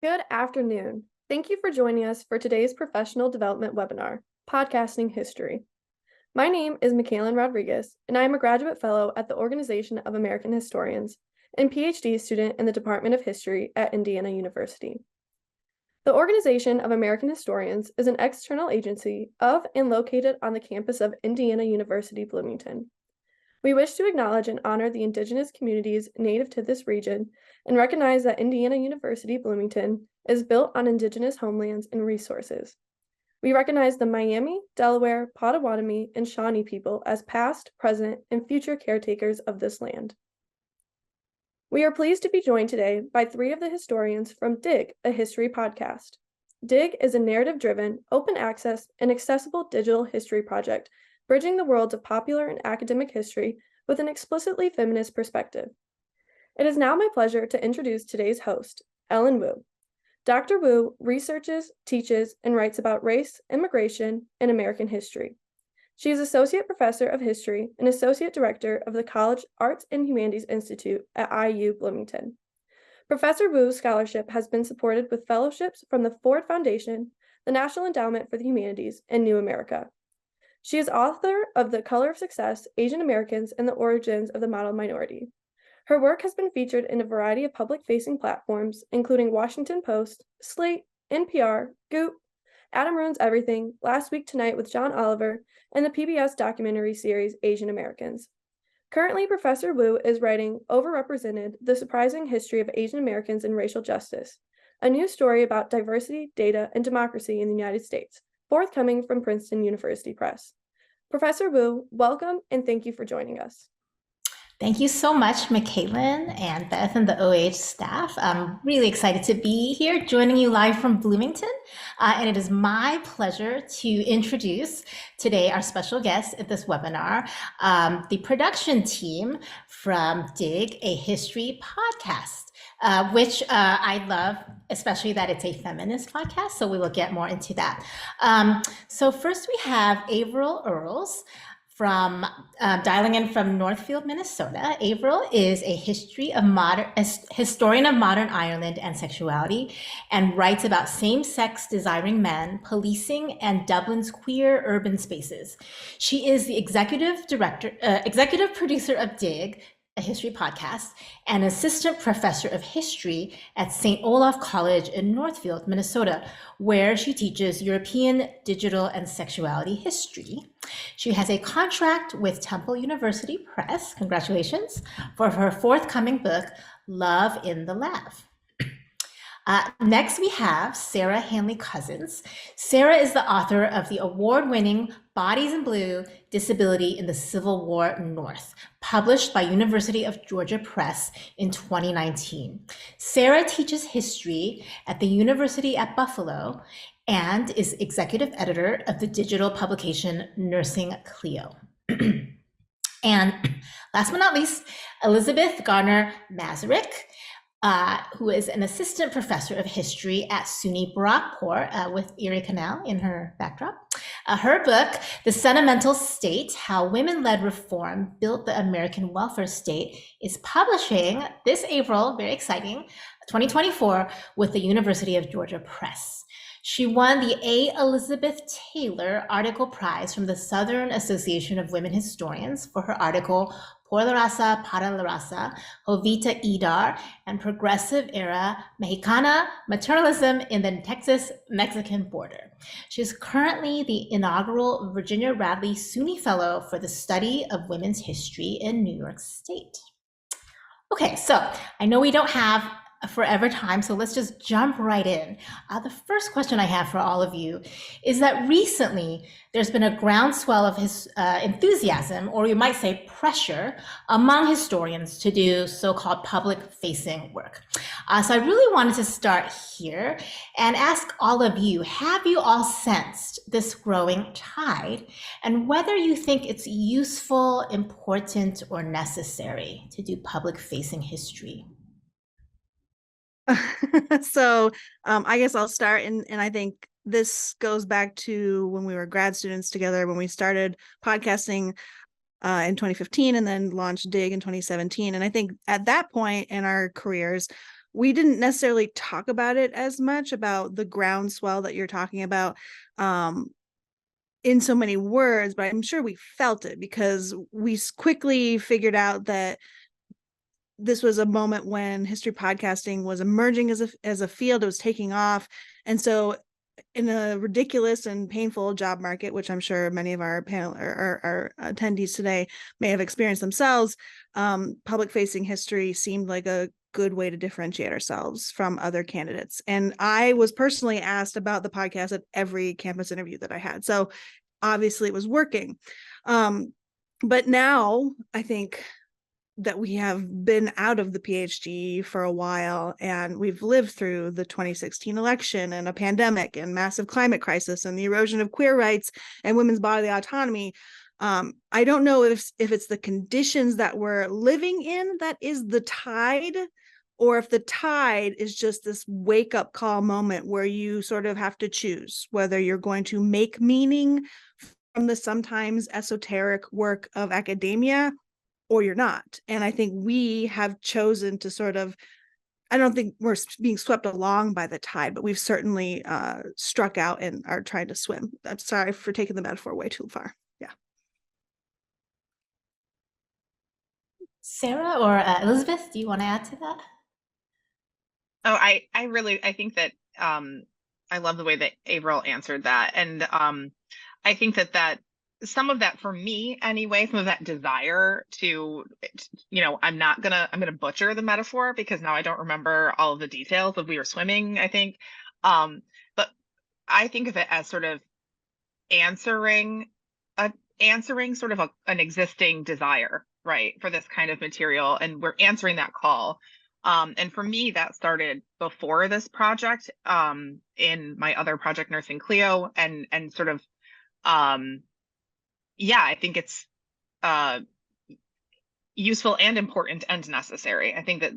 Good afternoon. Thank you for joining us for today's professional development webinar, Podcasting History. My name is Michaela Rodriguez, and I am a graduate fellow at the Organization of American Historians and PhD student in the Department of History at Indiana University. The Organization of American Historians is an external agency of and located on the campus of Indiana University, Bloomington. We wish to acknowledge and honor the Indigenous communities native to this region and recognize that Indiana University Bloomington is built on Indigenous homelands and resources. We recognize the Miami, Delaware, Potawatomi, and Shawnee people as past, present, and future caretakers of this land. We are pleased to be joined today by three of the historians from DIG, a history podcast. DIG is a narrative-driven, open-access, and accessible digital history project bridging the worlds of popular and academic history with an explicitly feminist perspective. It is now my pleasure to introduce today's host, Ellen Wu. Dr. Wu researches, teaches, and writes about race, immigration, and American history. She is Associate Professor of History and Associate Director of the College Arts and Humanities Institute at IU Bloomington. Professor Wu's scholarship has been supported with fellowships from the Ford Foundation, the National Endowment for the Humanities, and New America. She is author of The Color of Success, Asian Americans and the Origins of the Model Minority. Her work has been featured in a variety of public-facing platforms, including Washington Post, Slate, NPR, Goop, Adam Ruins Everything, Last Week Tonight with John Oliver, and the PBS documentary series Asian Americans. Currently, Professor Wu is writing Overrepresented: The Surprising History of Asian Americans and Racial Justice, a new story about diversity, data, and democracy in the United States, forthcoming from Princeton University Press. Professor Wu, welcome and thank you for joining us. Thank you so much, Michaela and Beth and the OH staff. I'm really excited to be here joining you live from Bloomington. And it is my pleasure to introduce today our special guest at this webinar, the production team from DIG, a history podcast. Which I love, especially that it's a feminist podcast, so we will get more into that. So first we have Averill Earls from dialing in from Northfield, Minnesota. Averill is a historian of modern Ireland and sexuality, and writes about same-sex desiring men, policing, and Dublin's queer urban spaces. She is the executive producer of DIG, a history podcast, and assistant professor of history at St. Olaf College in Northfield, Minnesota, where she teaches European digital and sexuality history. She has a contract with Temple University Press, congratulations, for her forthcoming book, Love in the Lab. Next, we have Sarah Handley-Cousins. Sarah is the author of the award-winning Bodies in Blue: Disability in the Civil War North, published by University of Georgia Press in 2019. Sarah teaches history at the University at Buffalo and is executive editor of the digital publication Nursing Clio. And last but not least, Elizabeth Garner Masarik, who is an assistant professor of history at SUNY Brockport with Erie Canal in her backdrop. Her book, The Sentimental State: How Women-Led Reform Built the American Welfare State, is publishing this April, very exciting, 2024, with the University of Georgia Press. She won the A. Elizabeth Taylor Article Prize from the Southern Association of Women Historians for her article, Por la Raza, Para la Raza, Jovita Idar, and Progressive Era Mexicana Maternalism in the Texas-Mexican Border. She is currently the inaugural Virginia Radley SUNY Fellow for the Study of Women's History in New York State. Okay, so I know we don't have forever time, so let's just jump right in. The first question I have for all of you is that recently there's been a groundswell of enthusiasm, or you might say pressure, among historians to do so-called public-facing work. So I really wanted to start here and ask all of you, have you all sensed this growing tide, and whether you think it's useful, important, or necessary to do public-facing history? So I guess I'll start, and I think this goes back to when we were grad students together, when we started podcasting in 2015 and then launched DIG in 2017. And I think at that point in our careers, we didn't necessarily talk about it as much, about the groundswell that you're talking about in so many words, but I'm sure we felt it because we quickly figured out that this was a moment when history podcasting was emerging as a field. It was taking off. And so in a ridiculous and painful job market, which I'm sure many of our panel or our attendees today may have experienced themselves, public facing history seemed like a good way to differentiate ourselves from other candidates. And I was personally asked about the podcast at every campus interview that I had. So obviously it was working. But now I think that we have been out of the PhD for a while, and we've lived through the 2016 election and a pandemic and massive climate crisis and the erosion of queer rights and women's bodily autonomy. I don't know if it's the conditions that we're living in that is the tide, or if the tide is just this wake up call moment where you sort of have to choose whether you're going to make meaning from the sometimes esoteric work of academia or you're not. And I think we have chosen to sort of, I don't think we're being swept along by the tide, but we've certainly struck out and are trying to swim. I'm sorry for taking the metaphor way too far. Yeah. Sarah or Elizabeth, do you want to add to that? Oh, I think that I love the way that Averill answered that. And I think that some of that, for me anyway, some of that desire to, I'm gonna butcher the metaphor because now I don't remember all of the details of we were swimming, I think. But I think of it as sort of answering sort of an existing desire, right, for this kind of material, and we're answering that call. And for me, that started before this project, in my other project, Nursing Cleo, and sort of, I think it's useful and important and necessary. I think that,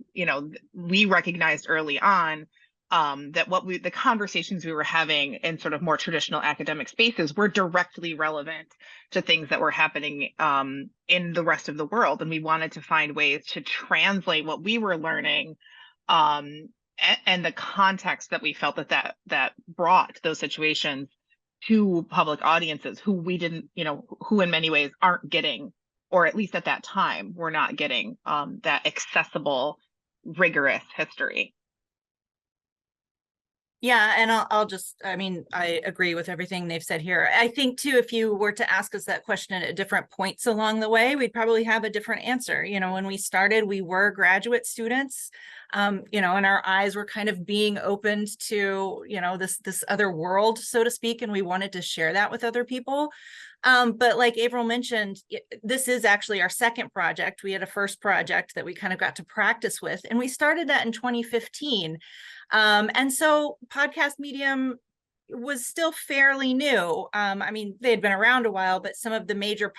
we recognized early on that the conversations we were having in sort of more traditional academic spaces were directly relevant to things that were happening in the rest of the world. And we wanted to find ways to translate what we were learning and the context that we felt that brought those situations to public audiences who we didn't, who in many ways aren't getting, or at least at that time, were not getting that accessible, rigorous history. Yeah, and I agree with everything they've said here. I think too, if you were to ask us that question at different points along the way, we'd probably have a different answer. When we started, we were graduate students, and our eyes were kind of being opened to, this other world, so to speak, and we wanted to share that with other people. But like Averill mentioned, this is actually our second project. We had a first project that we kind of got to practice with, and we started that in 2015. And so podcast medium was still fairly new. They had been around a while, but some of the major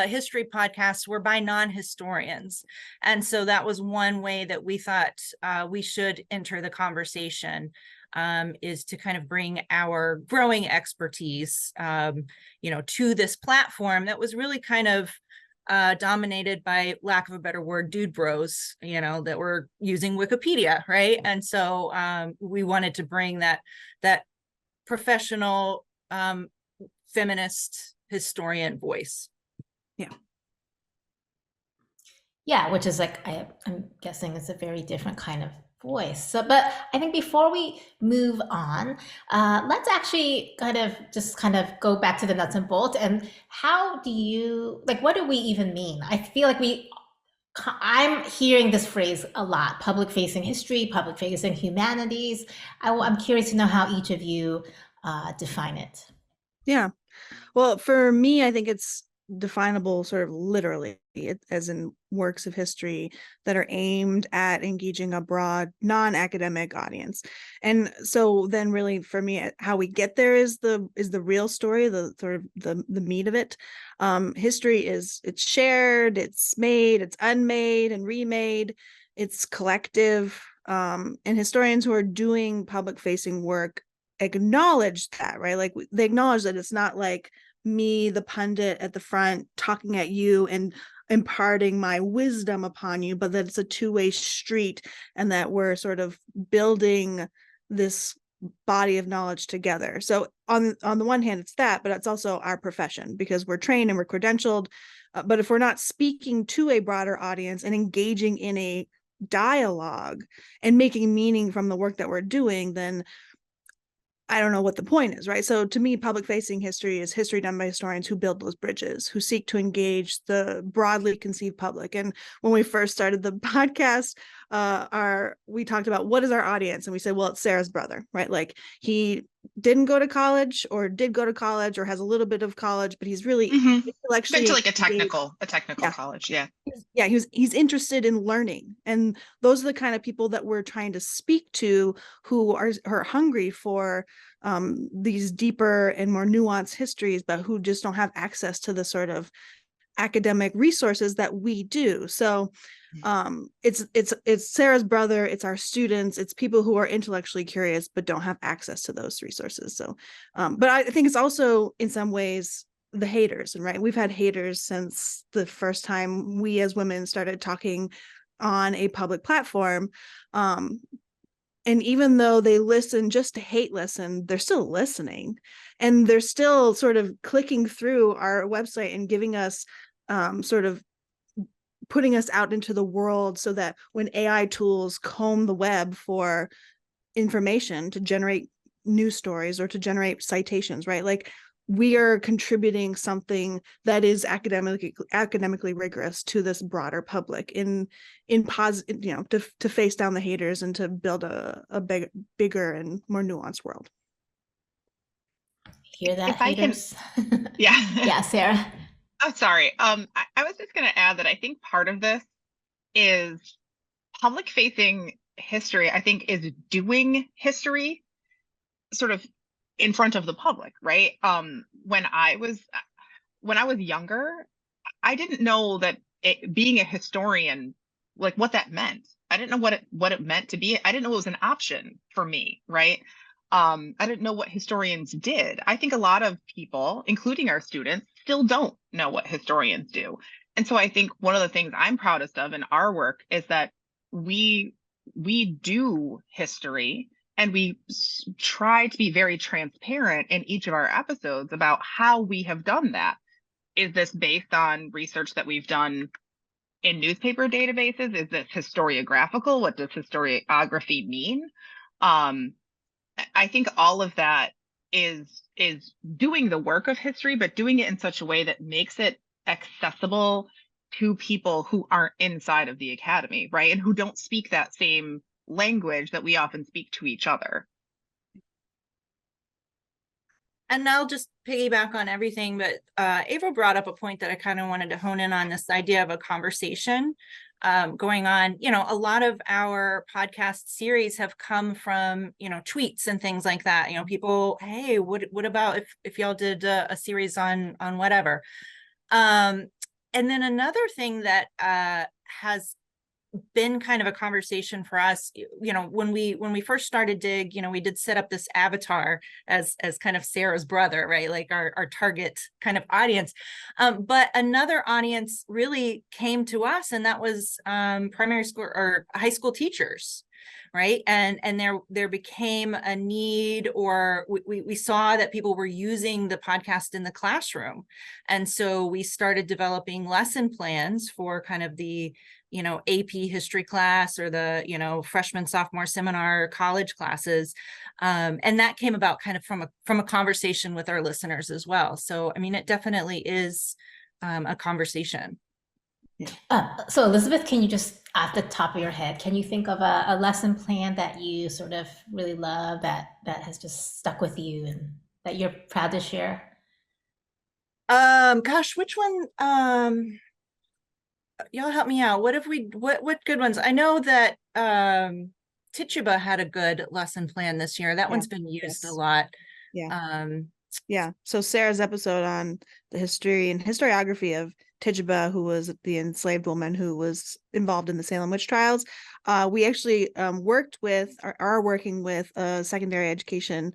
history podcasts were by non-historians. And so that was one way that we thought we should enter the conversation, is to kind of bring our growing expertise, to this platform that was really kind of dominated by, lack of a better word, dude bros, that were using Wikipedia, right? And so we wanted to bring that professional feminist historian voice. Yeah, which is like, I'm guessing it's a very different kind of voice. So, but I think before we move on, let's actually kind of go back to the nuts and bolts. And what do we even mean? I feel like I'm hearing this phrase a lot: public facing history, public facing humanities. I'm curious to know how each of you define it. Yeah. Well, for me, I think it's definable sort of literally, as in works of history that are aimed at engaging a broad non-academic audience. And so then really for me, how we get there is the real story, the sort of the meat of it. History it's shared, it's made, it's unmade and remade, it's collective. And historians who are doing public facing work acknowledge that, right? Like they acknowledge that it's not like me, the pundit at the front, talking at you and imparting my wisdom upon you, but that it's a two-way street, and that we're sort of building this body of knowledge together. So on the one hand, it's that, but it's also our profession, because we're trained and we're credentialed. But if we're not speaking to a broader audience and engaging in a dialogue and making meaning from the work that we're doing, then I don't know what the point is, right? So to me, public facing history is history done by historians who build those bridges, who seek to engage the broadly conceived public. And when we first started the podcast, we talked about what is our audience, and we said, well, it's Sarah's brother, right? Like, he didn't go to college, or did go to college, or has a little bit of college, but he's really intellectually Went to like a engaged. technical college. Yeah. Yeah, he's interested in learning, and those are the kind of people that we're trying to speak to, who are hungry for these deeper and more nuanced histories, but who just don't have access to the sort of academic resources that we do. So it's Sarah's brother, it's our students, it's people who are intellectually curious but don't have access to those resources. So but I think it's also in some ways the haters, and right, we've had haters since the first time we as women started talking on a public platform, and even though they listen just to hate listen, they're still listening, and they're still sort of clicking through our website and giving us sort of putting us out into the world, so that when AI tools comb the web for information to generate news stories or to generate citations, right, like, we are contributing something that is academically rigorous to this broader public in positive, to face down the haters and to build a bigger and more nuanced world. Hear that, If I can- haters? Yeah. Yeah, Sarah. I'm sorry. I was just going to add that I think part of this is public facing history, I think, is doing history sort of in front of the public, right? When I was younger, I didn't know that being a historian, like, what that meant. I didn't know what it meant to be. I didn't know it was an option for me, right? I didn't know what historians did. I think a lot of people, including our students, still don't know what historians do. And so I think one of the things I'm proudest of in our work is that we do history, and we try to be very transparent in each of our episodes about how we have done that. Is this based on research that we've done in newspaper databases? Is this historiographical? What does historiography mean? I think all of that is doing the work of history, but doing it in such a way that makes it accessible to people who aren't inside of the academy, right? And who don't speak that same language that we often speak to each other. And I'll just piggyback on everything, but Averill brought up a point that I kind of wanted to hone in on, this idea of a conversation going on. A lot of our podcast series have come from, tweets and things like that. People, hey, what about if y'all did a series on whatever? And then another thing that has been kind of a conversation for us, when we first started Dig, we did set up this avatar as kind of Sarah's brother, right? Like our target kind of audience. But another audience really came to us, and that was primary school or high school teachers, right? And there became a need, or we saw that people were using the podcast in the classroom. And so we started developing lesson plans for kind of the AP history class, or the freshman, sophomore seminar college classes, and that came about kind of from a conversation with our listeners as well. So I mean, it definitely is a conversation. So Elizabeth, can you just, at the top of your head, can you think of a lesson plan that you sort of really love, that has just stuck with you and that you're proud to share? Gosh, which one? Y'all help me out. What good ones? I know that Tituba had a good lesson plan this year. That one's been used a lot. Yeah. So Sarah's episode on the history and historiography of Tituba, who was the enslaved woman who was involved in the Salem witch trials. We actually are working with a secondary education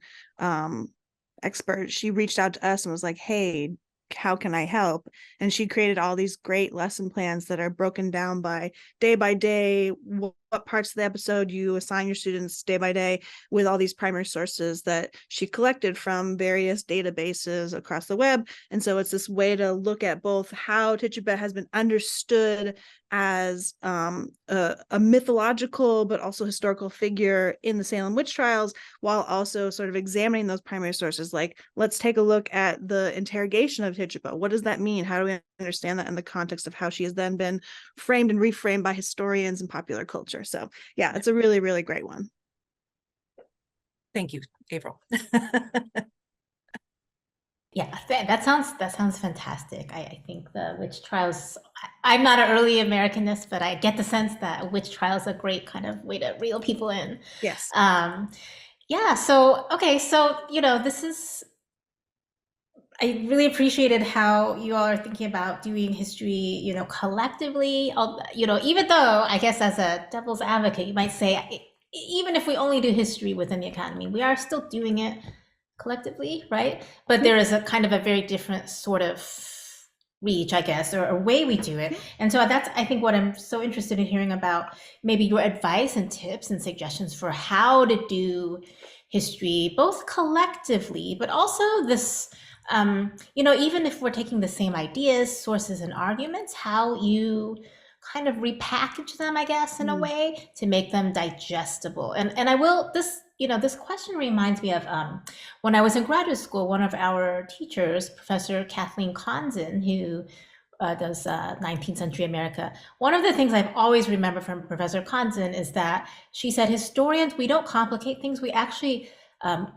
expert. She reached out to us and was like, hey, how can I help? And she created all these great lesson plans that are broken down by day, what parts of the episode you assign your students day by day, with all these primary sources that she collected from various databases across the web. And so it's this way to look at both how Tituba has been understood as a mythological but also historical figure in the Salem witch trials, while also sort of examining those primary sources. Like, let's take a look at the interrogation of Tituba. What does that mean? How do we understand that in the context of how she has then been framed and reframed by historians and popular culture? So yeah, it's a really, really great one. Thank you, Averill. Yeah, that sounds fantastic. I think the witch trials, I'm not an early Americanist, but I get the sense that witch trials are a great kind of way to reel people in. Yes. Yeah, so okay, so this is, I really appreciated how you all are thinking about doing history, collectively. Even though I guess as a devil's advocate, you might say, even if we only do history within the academy, we are still doing it collectively, right? But there is a kind of a very different sort of reach, I guess, or a way we do it. And so that's, I think, what I'm so interested in hearing about, maybe your advice and tips and suggestions for how to do history, both collectively, but also this, even if we're taking the same ideas, sources, and arguments, how you kind of repackage them, I guess, in a way to make them digestible. And I will, this question reminds me of when I was in graduate school, one of our teachers, Professor Kathleen Conzen, who does 19th century America. One of the things I've always remembered from Professor Conzen is that she said, historians, we don't complicate things, we actually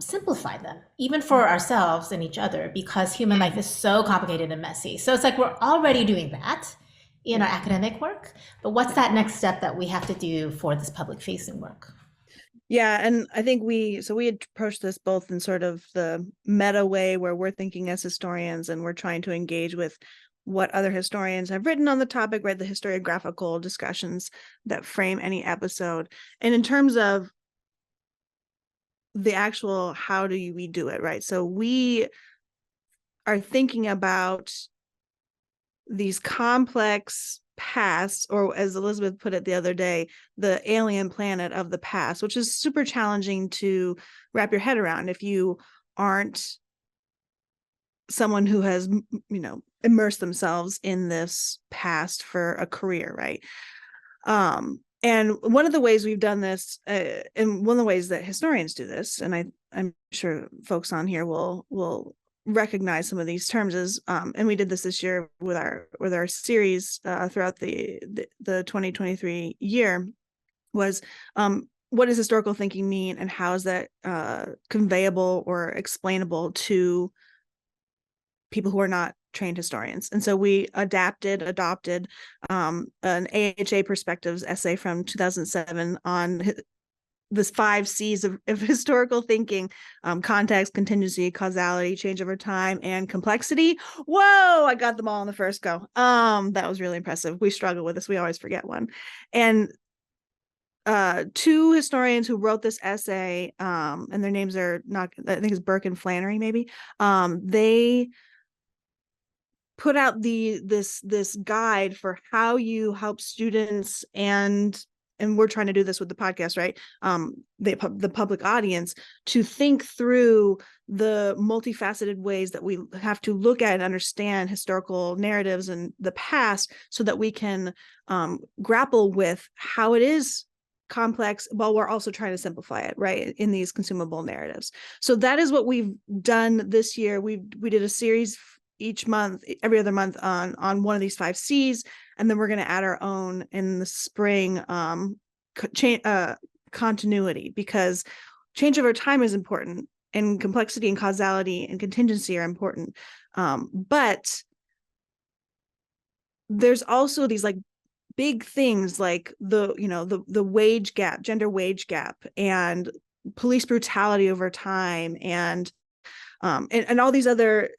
simplify them, even for ourselves and each other, because human life is so complicated and messy. So it's like we're already doing that in our academic work, but what's that next step that we have to do for this public facing work? Yeah, and I think we approached this both in sort of the meta way, where we're thinking as historians and we're trying to engage with what other historians have written on the topic, right? The historiographical discussions that frame any episode. And in terms of the actual, how do we do it, right? So we are thinking about these complex past, or as Elizabeth put it the other day, the alien planet of the past, which is super challenging to wrap your head around if you aren't someone who has, immersed themselves in this past for a career, right? And one of the ways we've done this, and one of the ways that historians do this, and I'm sure folks on here will recognize some of these terms, is and we did this year with our series throughout the 2023 year, was what does historical thinking mean, and how is that conveyable or explainable to people who are not trained historians? And so we adopted an AHA Perspectives essay from 2007 on this 5 C's of historical thinking: context, contingency, causality, change over time, and complexity. Whoa, I got them all in the first go. That was really impressive. We struggle with this. We always forget one. And 2 historians who wrote this essay, and their names are not, I think it's Burke and Flannery, maybe. They put out this guide for how you help students, and we're trying to do this with the podcast, right? The public audience, to think through the multifaceted ways that we have to look at and understand historical narratives and the past, so that we can grapple with how it is complex, while we're also trying to simplify it, right, in these consumable narratives. So that is what we've done this year. We did a series each month, every other month, on one of these 5 C's, and then we're going to add our own in the spring, continuity, because change over time is important, and complexity and causality and contingency are important, but there's also these like big things like the wage gap, gender wage gap, and police brutality over time, and all these other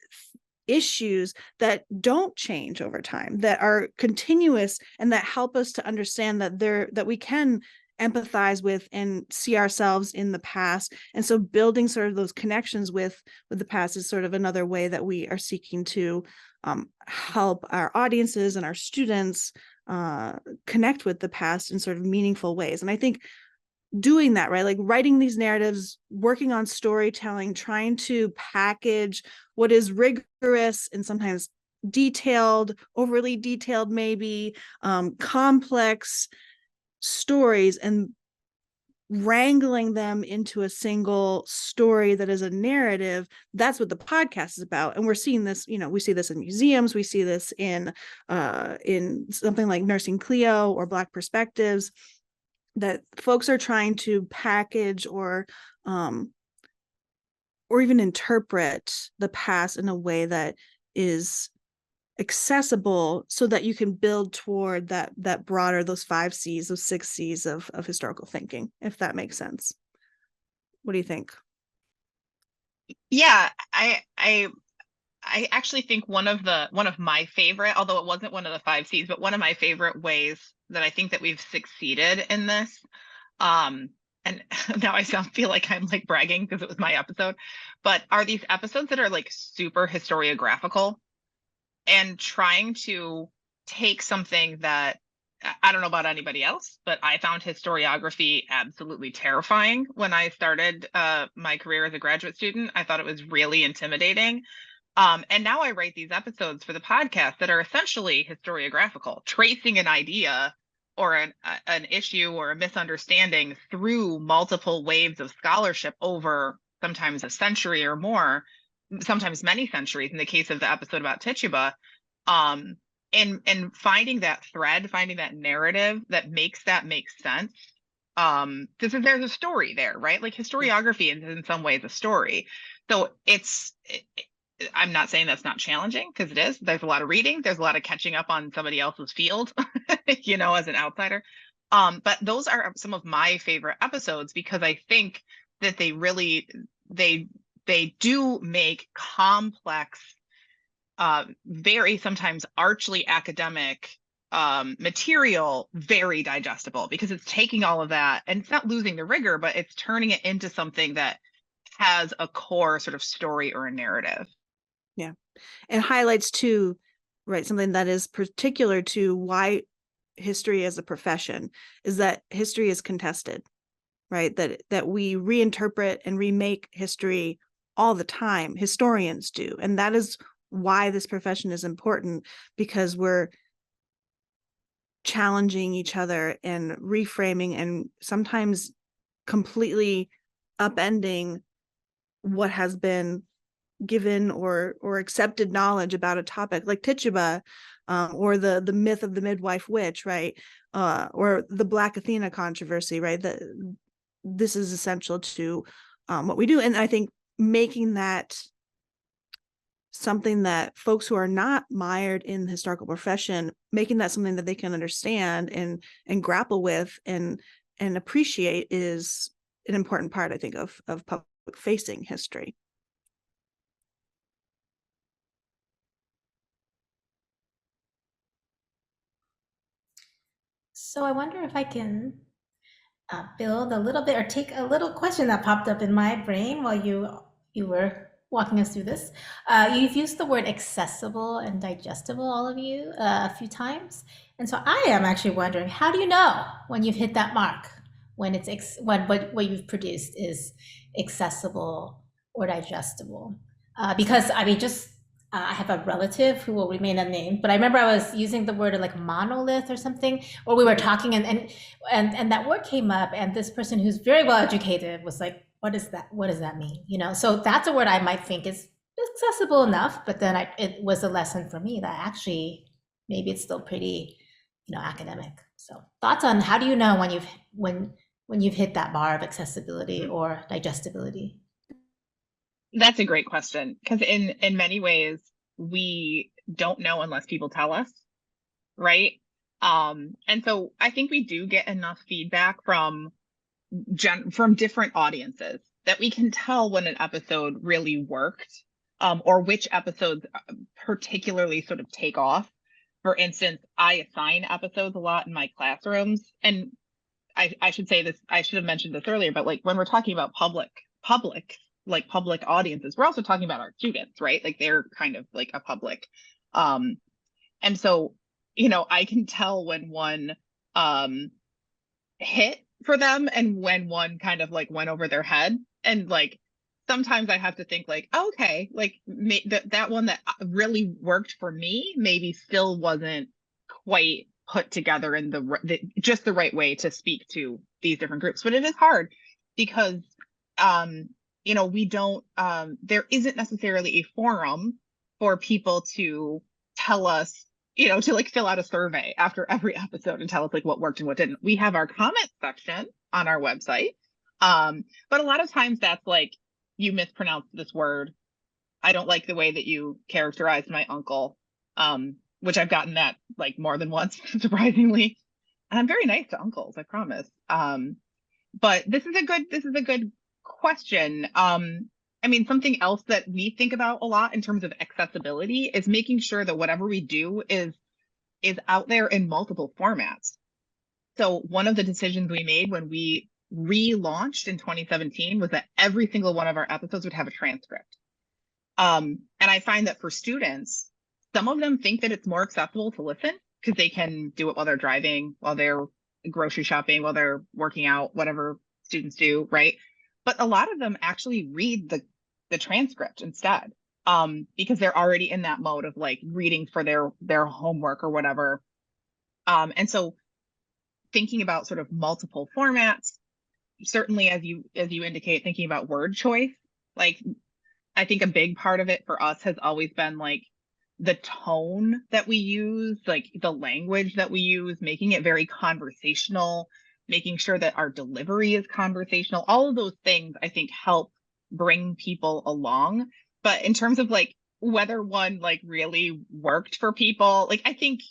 issues that don't change over time, that are continuous, and that help us to understand that we can empathize with and see ourselves in the past. And so building sort of those connections with the past is sort of another way that we are seeking to help our audiences and our students connect with the past in sort of meaningful ways. And I think doing that, right, like writing these narratives, working on storytelling, trying to package what is rigorous and sometimes detailed, overly detailed, maybe complex stories, and wrangling them into a single story that is a narrative. That's what the podcast is about. And we're seeing this, we see this in museums, we see this in something like Nursing Cleo or Black Perspectives, that folks are trying to package or even interpret the past in a way that is accessible, so that you can build toward that broader, those 5 C's, those 6 C's of historical thinking, if that makes sense. What do you think? Yeah, I actually think one of my favorite, although it wasn't one of the 5 C's, but one of my favorite ways that I think that we've succeeded in this, and now I feel like I'm like bragging because it was my episode, but are these episodes that are like super historiographical and trying to take something that, I don't know about anybody else, but I found historiography absolutely terrifying when I started my career as a graduate student. I thought it was really intimidating. And now I write these episodes for the podcast that are essentially historiographical, tracing an idea or an issue or a misunderstanding through multiple waves of scholarship over sometimes a century or more, sometimes many centuries in the case of the episode about Tituba. And finding that thread, finding that narrative that makes that make sense. Because there's a story there, right? Like historiography is in some ways a story. So I'm not saying that's not challenging, because it is. There's a lot of reading. There's a lot of catching up on somebody else's field, as an outsider. But those are some of my favorite episodes, because I think that they do make complex, very sometimes archly academic material very digestible, because it's taking all of that and it's not losing the rigor, but it's turning it into something that has a core sort of story or a narrative. Yeah. And highlights too, right, something that is particular to why history as a profession is that history is contested, right? That we reinterpret and remake history all the time. Historians do. And that is why this profession is important, because we're challenging each other and reframing and sometimes completely upending what has been given or accepted knowledge about a topic like Tituba, or the myth of the midwife witch, right? Or the Black Athena controversy, right? This is essential to what we do. And I think making that something that folks who are not mired in the historical profession, making that something that they can understand and grapple with and appreciate is an important part, I think, of public facing history. So I wonder if I can build a little bit or take a little question that popped up in my brain while you were walking us through this. You've used the word accessible and digestible, all of you, a few times. And so I am actually wondering, how do you know when you've hit that mark, when it's when what you've produced is accessible or digestible? Because I mean, I have a relative who will remain unnamed, but I remember I was using the word like monolith or something, or we were talking and that word came up, and this person who's very well educated was like, what is that? What does that mean? So that's a word I might think is accessible enough, but then it was a lesson for me that actually maybe it's still pretty, academic. So thoughts on how do you know when you've hit that bar of accessibility or digestibility? That's a great question, because in many ways we don't know unless people tell us, right? And so I think we do get enough feedback from different audiences that we can tell when an episode really worked, or which episodes particularly sort of take off. For instance, I assign episodes a lot in my classrooms, and I should say this, I should have mentioned this earlier, but like when we're talking about public audiences, we're also talking about our students, right? Like they're kind of like a public. And so, I can tell when one hit for them and when one kind of like went over their head. And like sometimes I have to think like, okay, like that one that really worked for me maybe still wasn't quite put together in just the right way to speak to these different groups. But it is hard because we don't there isn't necessarily a forum for people to tell us, to like fill out a survey after every episode and tell us like what worked and what didn't. We have our comment section on our website. But a lot of times that's like, you mispronounced this word. I don't like the way that you characterized my uncle. Which I've gotten that like more than once, surprisingly. And I'm very nice to uncles, I promise. But this is a good question. I mean, something else that we think about a lot in terms of accessibility is making sure that whatever we do is out there in multiple formats. So one of the decisions we made when we relaunched in 2017 was that every single one of our episodes would have a transcript. And I find that for students, some of them think that it's more accessible to listen because they can do it while they're driving, while they're grocery shopping, while they're working out, whatever students do, right? But a lot of them actually read the transcript instead, because they're already in that mode of like reading for their homework or whatever. And so thinking about sort of multiple formats, certainly as you indicate, thinking about word choice, like I think a big part of it for us has always been like the tone that we use, like the language that we use, making it very conversational, making sure that our delivery is conversational. All of those things I think help bring people along. But in terms of like whether one like really worked for people, like I think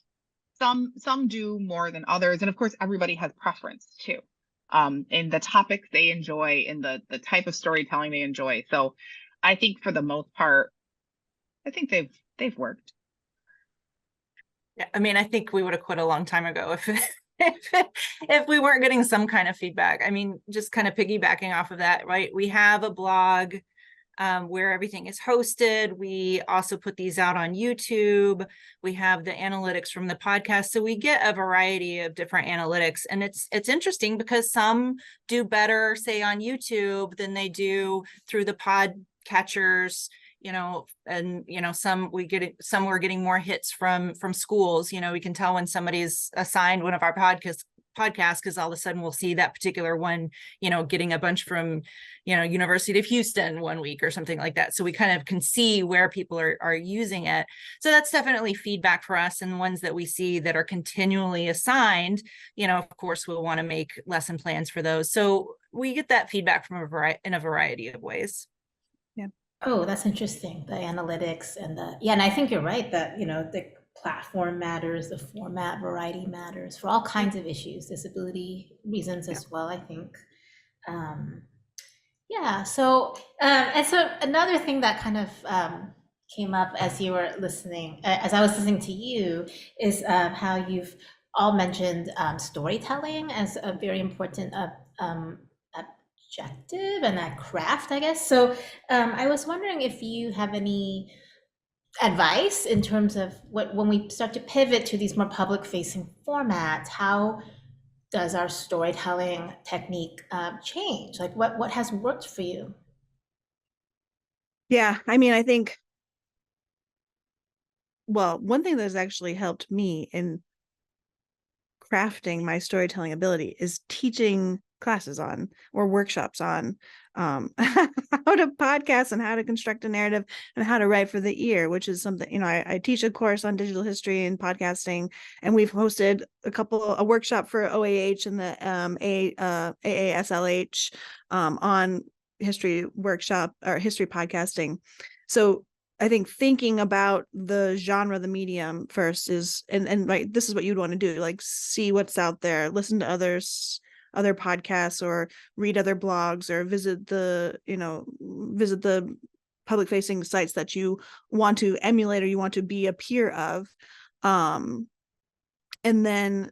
some do more than others. And of course, everybody has preference too, in the topics they enjoy, in the type of storytelling they enjoy. So I think for the most part, I think they've worked. Yeah, I mean, I think we would have quit a long time ago if we weren't getting some kind of feedback. I mean, just kind of piggybacking off of that, right? We have a blog where everything is hosted. We also put these out on YouTube. We have the analytics from the podcast. So we get a variety of different analytics. And it's interesting because some do better, say, on YouTube than they do through the podcatchers, and some we're getting more hits from schools. We can tell when somebody's assigned one of our podcasts because all of a sudden we'll see that particular one, getting a bunch from, University of Houston one week or something like that. So we kind of can see where people are using it. So that's definitely feedback for us, and ones that we see that are continually assigned, of course, we'll want to make lesson plans for those. So we get that feedback from in a variety of ways. Oh, that's interesting. The analytics and I think you're right that, the platform matters, the format variety matters for all kinds of issues, disability reasons as well, I think. So another thing that kind of came up as you were listening, as I was listening to you, is how you've all mentioned storytelling as a very important objective and that craft, I guess. So I was wondering if you have any advice in terms of when we start to pivot to these more public-facing formats, how does our storytelling technique change? Like what has worked for you? Yeah, I mean, I think, well, one thing that has actually helped me in crafting my storytelling ability is teaching classes on or workshops on how to podcast and how to construct a narrative and how to write for the ear, which is something, I teach a course on digital history and podcasting, and we've hosted a workshop for OAH and the AASLH on history workshop or history podcasting. So I think thinking about the genre, the medium first is, and right, this is what you'd want to do, like see what's out there, listen to other podcasts or read other blogs or visit the public facing sites that you want to emulate or you want to be a peer of. And then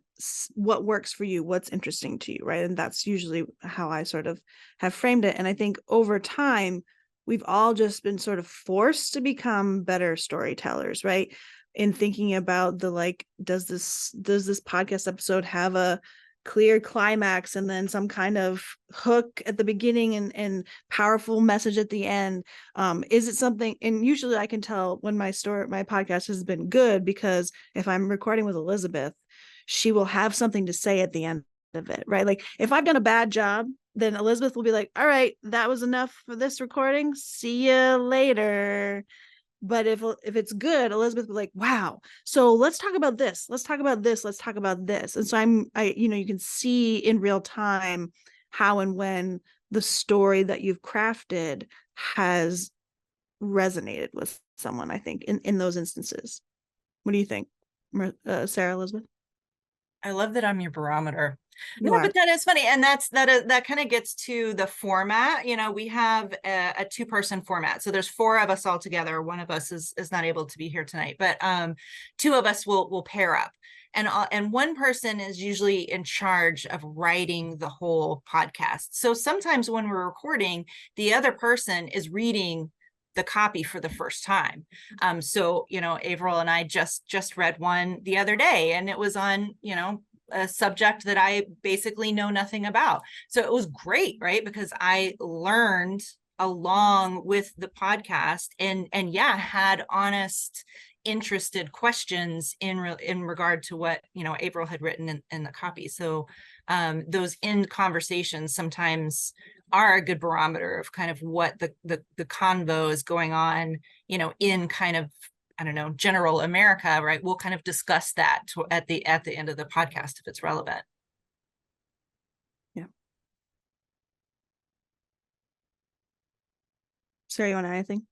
what works for you, what's interesting to you, right? And that's usually how I sort of have framed it. And I think over time, we've all just been sort of forced to become better storytellers, right? In thinking about the, like, does this podcast episode have a clear climax and then some kind of hook at the beginning and powerful message at the end? Is it something? And usually I can tell when my podcast has been good, because if I'm recording with Elizabeth, she will have something to say at the end of it, right? Like if I've done a bad job, then Elizabeth will be like, all right, that was enough for this recording, see you later. But if it's good, Elizabeth will be like, wow, so let's talk about this, let's talk about this, let's talk about this. And so you can see in real time how and when the story that you've crafted has resonated with someone, I think, in those instances. What do you think, Sarah, Elizabeth? I love that I'm your barometer. You No, are. but that is funny. And that kind of gets to the format. We have a 2-person format. So there's 4 of us all together. One of us is not able to be here tonight, but 2 of us will pair up. And one person is usually in charge of writing the whole podcast. So sometimes when we're recording, the other person is reading the copy for the first time. So, Averill and I just read one the other day, and it was on, a subject that I basically know nothing about. So it was great, right? Because I learned along with the podcast and had honest, interested questions in regard to what, Averill had written in the copy. So those end conversations sometimes are a good barometer of kind of what the convo is going on, in kind of, I don't know, general America, right? We'll kind of discuss that at the end of the podcast if it's relevant. Yeah. Sarah, you want to add anything?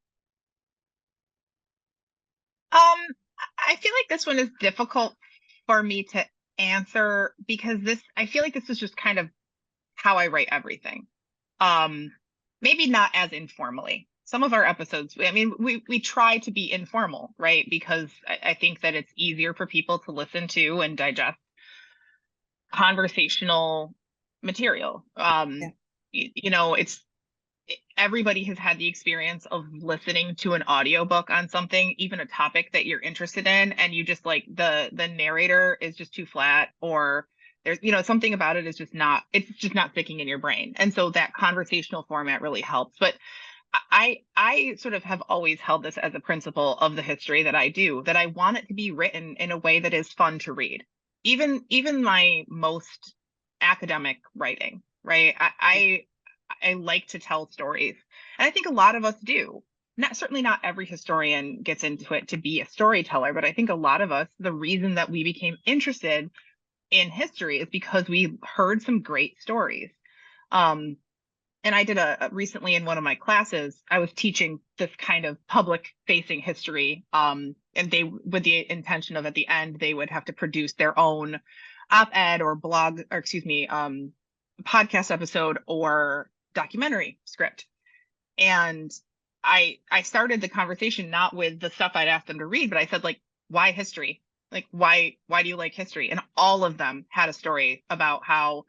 I feel like this one is difficult for me to answer because I feel like this is just kind of how I write everything. Maybe not as informally. Some of our episodes, I mean, we try to be informal, right? Because I think that it's easier for people to listen to and digest conversational material. Everybody has had the experience of listening to an audiobook on something, even a topic that you're interested in, and you just like the narrator is just too flat, or there's something about it is just not sticking in your brain. And so that conversational format really helps. But I sort of have always held this as a principle of the history that I do, that I want it to be written in a way that is fun to read. Even my most academic writing, right? I like to tell stories. And I think a lot of us do. Certainly not every historian gets into it to be a storyteller, but I think a lot of us, the reason that we became interested in history is because we heard some great stories. And I did recently in one of my classes, I was teaching this kind of public facing history. And they, with the intention of at the end, they would have to produce their own op-ed or blog, or excuse me, podcast episode or documentary script. And I started the conversation not with the stuff I'd asked them to read, but I said, like, why history? Like, why do you like history? And all of them had a story about how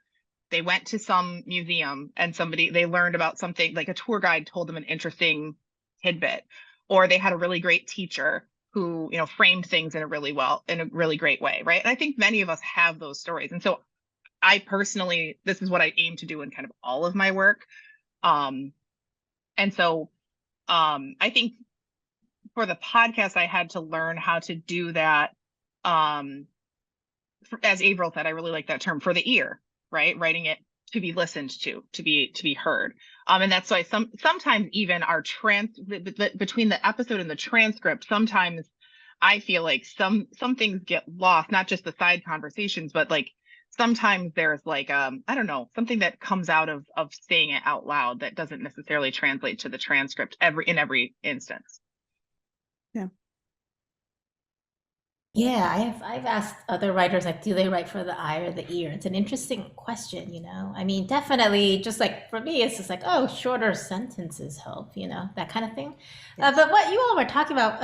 they went to some museum and they learned about something, like a tour guide told them an interesting tidbit, or they had a really great teacher who, framed things in a really great way. Right. And I think many of us have those stories. And so I personally, this is what I aim to do in kind of all of my work. And so I think for the podcast, I had to learn how to do that. As Averill said, I really like that term, for the ear, right? Writing it to be listened to be heard. And that's why sometimes even our between the episode and the transcript, sometimes I feel like some things get lost, not just the side conversations, but like sometimes there's like I don't know, something that comes out of saying it out loud that doesn't necessarily translate to the transcript in every instance. Yeah. Yeah, I've asked other writers, like, do they write for the eye or the ear? It's an interesting question, you know. I mean, definitely, just like for me, it's just like, oh, shorter sentences help, you know, that kind of thing. Yes. But what you all were talking about,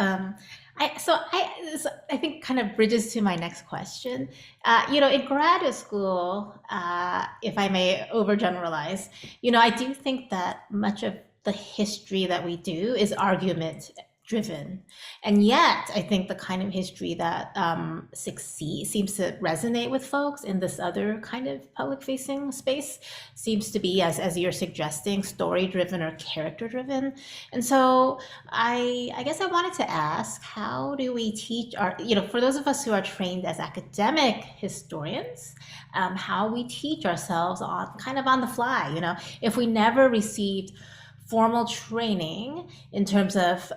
I think kind of bridges to my next question. You know, in graduate school, if I may overgeneralize, you know, I do think that much of the history that we do is argument driven. And yet, I think the kind of history that succeeds seems to resonate with folks in this other kind of public-facing space seems to be, as you're suggesting, story-driven or character-driven. And so, I guess I wanted to ask, how do we teach our, you know, for those of us who are trained as academic historians, how we teach ourselves on kind of on the fly, you know, if we never received formal training in terms of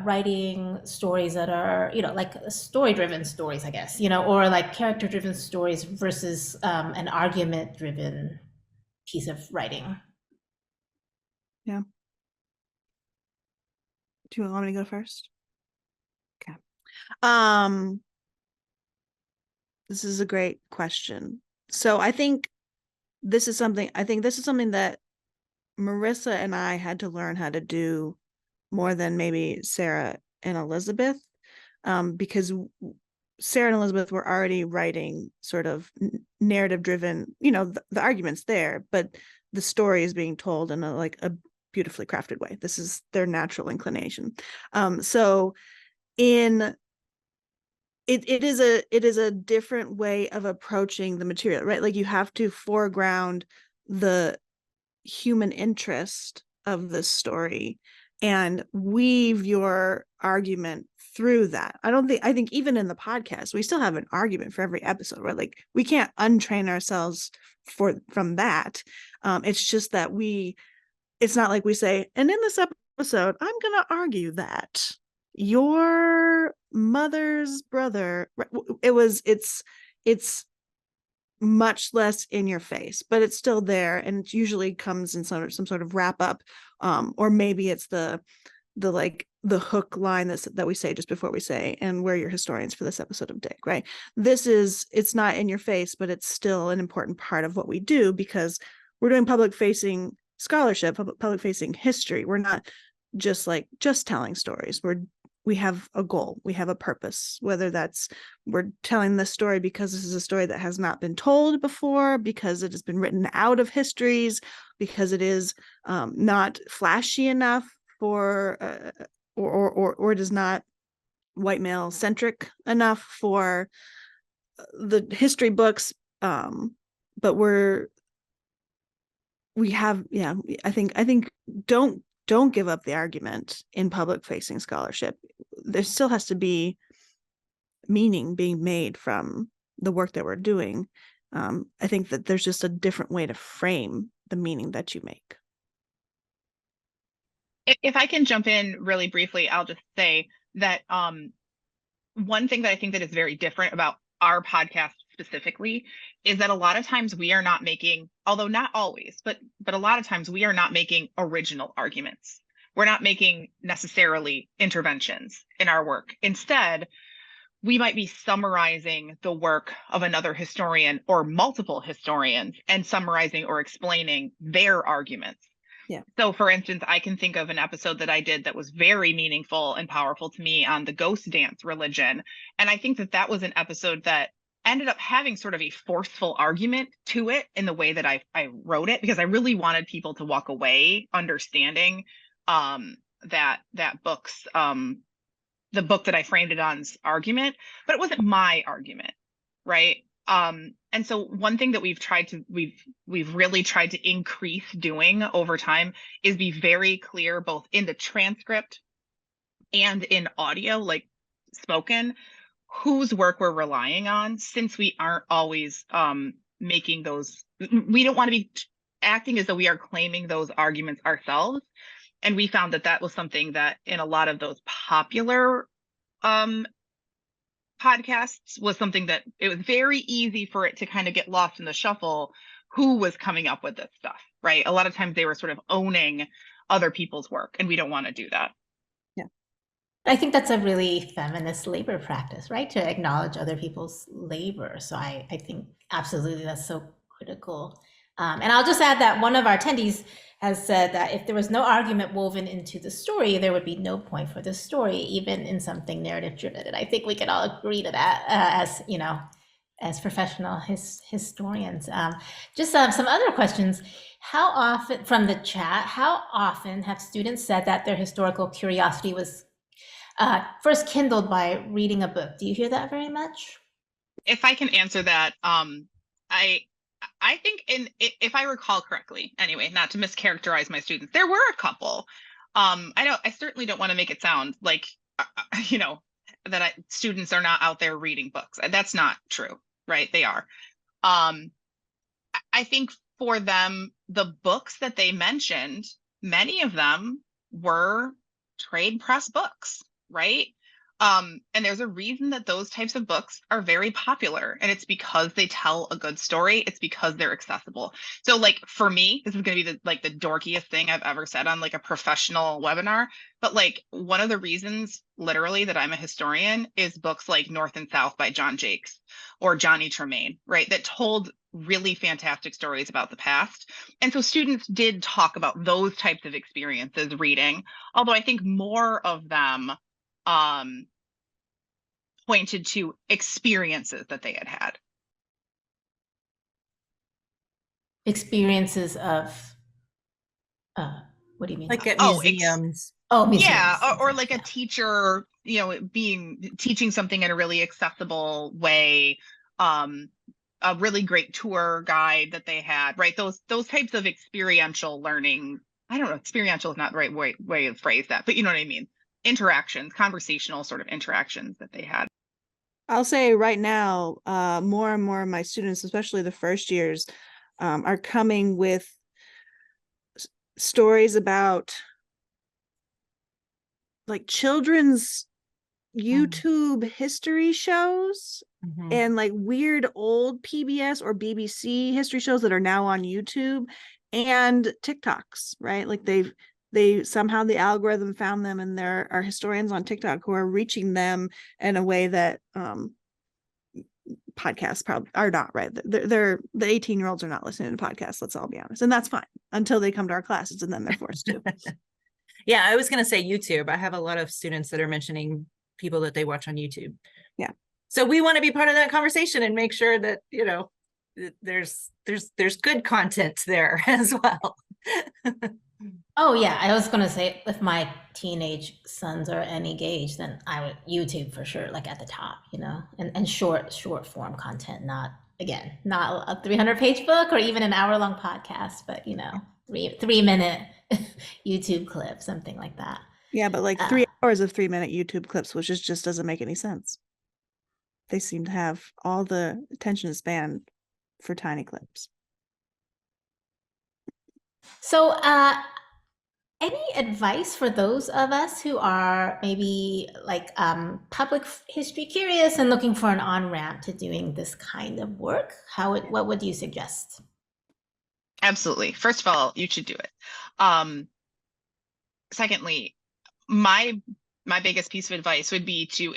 writing stories that are, you know, like story driven stories, I guess, you know, or like character driven stories versus an argument driven piece of writing. Yeah. Do you want me to go first? Okay. This is a great question. So I think this is something that Marissa and I had to learn how to do more than maybe Sarah and Elizabeth, because Sarah and Elizabeth were already writing sort of narrative driven, you know, the arguments there, but the story is being told in a beautifully crafted way. This is their natural inclination. So in it is a different way of approaching the material, right? Like you have to foreground the human interest of the story and weave your argument through that. I think even in the podcast, we still have an argument for every episode, right? Like we can't untrain ourselves from that. It's just that it's not like we say, and in this episode, I'm going to argue that your mother's brother, it's much less in your face, but it's still there, and it usually comes in some sort of wrap up, or maybe it's the hook line that we say just before we say, and we're your historians for this episode of Dig, right? It's not in your face, but it's still an important part of what we do because we're doing public facing scholarship, public facing history. We're not just telling stories. We have a goal, we have a purpose, whether that's we're telling this story because this is a story that has not been told before, because it has been written out of histories, because it is not flashy enough for or it is not white male centric enough for the history books, but I think don't give up the argument in public facing scholarship. There still has to be meaning being made from the work that we're doing. I think that there's just a different way to frame the meaning that you make. If I can jump in really briefly, I'll just say that one thing that I think that is very different about our podcast specifically is that a lot of times we are not making, although not always, but a lot of times we are not making original arguments. We're not making necessarily interventions in our work. Instead, we might be summarizing the work of another historian or multiple historians and summarizing or explaining their arguments. Yeah. So for instance, I can think of an episode that I did that was very meaningful and powerful to me on the ghost dance religion. And I think that was an episode that ended up having sort of a forceful argument to it in the way that I wrote it, because I really wanted people to walk away understanding that book's the book that I framed it on's argument, but it wasn't my argument, right? And so one thing that we've really tried to increase doing over time is be very clear, both in the transcript and in audio, like spoken, whose work we're relying on, since we aren't always making those. We don't want to be acting as though we are claiming those arguments ourselves. And we found that was something that in a lot of those popular podcasts was something that it was very easy for it to kind of get lost in the shuffle who was coming up with this stuff, right? A lot of times they were sort of owning other people's work, and we don't want to do that. Yeah. I think that's a really feminist labor practice, right? To acknowledge other people's labor. So I think absolutely that's so critical. And I'll just add that one of our attendees has said that if there was no argument woven into the story, there would be no point for the story, even in something narrative driven. And I think we can all agree to that as, you know, as professional historians. Just some other questions. How often, from the chat, how often have students said that their historical curiosity was first kindled by reading a book? Do you hear that very much? If I can answer that, I think if I recall correctly, anyway, not to mischaracterize my students, there were a couple. I certainly don't want to make it sound like you know that students are not out there reading books. That's not true, right? They are. Um, I think for them, the books that they mentioned, many of them were trade press books, right? And there's a reason that those types of books are very popular, and it's because they tell a good story. It's because they're accessible. So, like for me, this is going to be the dorkiest thing I've ever said on like a professional webinar. But like one of the reasons, literally, that I'm a historian is books like North and South by John Jakes or Johnny Tremaine, right? That told really fantastic stories about the past. And so students did talk about those types of experiences reading, although I think more of them pointed to experiences that they had had. Experiences of, what do you mean? Like at Oh, museums. Oh, museums. Yeah, or like yeah. a teacher, teaching something in a really accessible way. A really great tour guide that they had, right? Those types of experiential learning. I don't know, experiential is not the right way to phrase that, but you know what I mean. Interactions, conversational sort of interactions that they had. I'll say right now, more and more of my students, especially the first years, are coming with stories about like children's YouTube history shows and like weird old PBS or BBC history shows that are now on YouTube and TikToks, right? Like they somehow the algorithm found them, and there are historians on TikTok who are reaching them in a way that podcasts probably are not, right? They're the 18-year-olds are not listening to podcasts, let's all be honest, and that's fine until they come to our classes, and then they're forced to. Yeah, I was going to say YouTube. I have a lot of students that are mentioning people that they watch on YouTube. Yeah. So we want to be part of that conversation and make sure that, you know, there's good content there as well. Oh yeah, I was gonna say if my teenage sons are any gauge, then I would YouTube for sure, like at the top, you know, and short form content, not again, not a 300-page book or even an hour-long podcast, but you know, 3 minute YouTube clip, something like that. Yeah, but like 3 hours of 3-minute YouTube clips, which just doesn't make any sense. They seem to have all the attention span for tiny clips. So, any advice for those of us who are maybe like public history curious and looking for an on-ramp to doing this kind of work? What would you suggest? Absolutely. First of all, you should do it. Secondly, my biggest piece of advice would be to